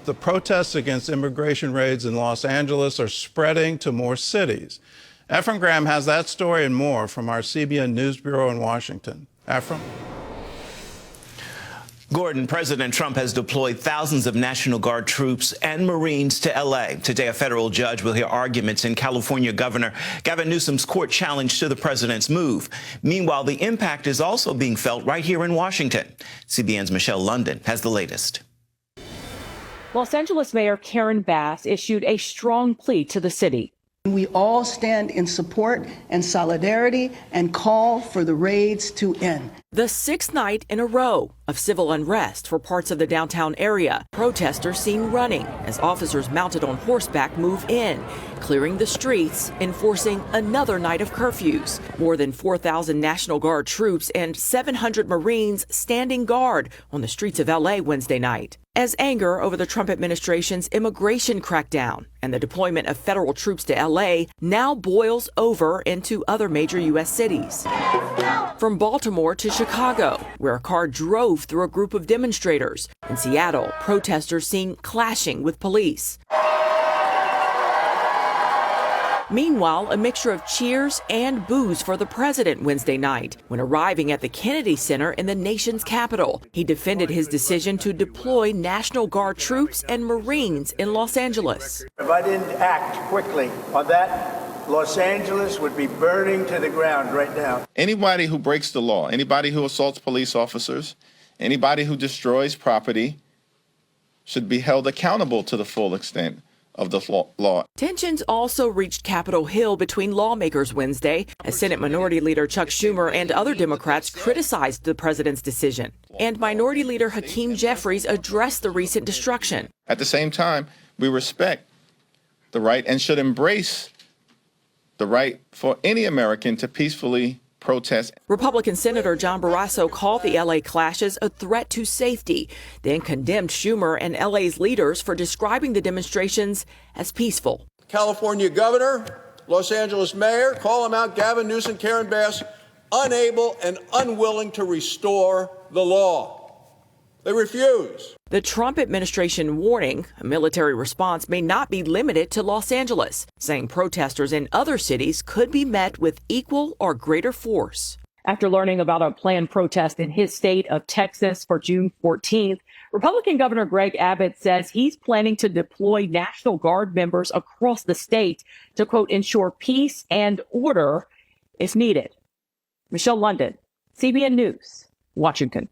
the protests against immigration raids in Los Angeles are spreading to more cities. Ephraim Graham has that story and more from our CBN News Bureau in Washington. Ephraim? Gordon, President Trump has deployed thousands of National Guard troops and Marines to L.A. Today, a federal judge will hear arguments in California Governor Gavin Newsom's court challenge to the president's move. Meanwhile, the impact is also being felt right here in Washington. CBN's Michelle London has the latest. Los Angeles Mayor Karen Bass issued a strong plea to the city. We all stand in support and solidarity and call for the raids to end. The sixth night in a row of civil unrest for parts of the downtown area. Protesters seen running as officers mounted on horseback move in, clearing the streets, enforcing another night of curfews. More than 4,000 National Guard troops and 700 Marines standing guard on the streets of L.A. Wednesday night, as anger over the Trump administration's immigration crackdown and the deployment of federal troops to L.A. now boils over into other major U.S. cities. From Baltimore to Chicago, where a car drove through a group of demonstrators. In Seattle, protesters seen clashing with police. Meanwhile, a mixture of cheers and boos for the president Wednesday night when arriving at the Kennedy Center in the nation's capital. He defended his decision to deploy National Guard troops and Marines in Los Angeles. If I didn't act quickly on that, Los Angeles would be burning to the ground right now. Anybody who breaks the law, anybody who assaults police officers, anybody who destroys property should be held accountable to the full extent of the law. Tensions also reached Capitol Hill between lawmakers Wednesday as Senate Minority Leader Chuck Schumer and other Democrats criticized the president's decision. And Minority Leader Hakeem Jeffries addressed the recent destruction. At the same time, we respect the right and should embrace the right for any American to peacefully protest. Republican Senator John Barrasso called the L.A. clashes a threat to safety, then condemned Schumer and L.A.'s leaders for describing the demonstrations as peaceful. California governor, Los Angeles mayor, call them out, Gavin Newsom, Karen Bass, unable and unwilling to restore the law. They refuse. The Trump administration warning a military response may not be limited to Los Angeles, saying protesters in other cities could be met with equal or greater force. After learning about a planned protest in his state of Texas for June 14th, Republican Governor Greg Abbott says he's planning to deploy National Guard members across the state to, quote, ensure peace and order if needed. Michelle London, CBN News, Washington.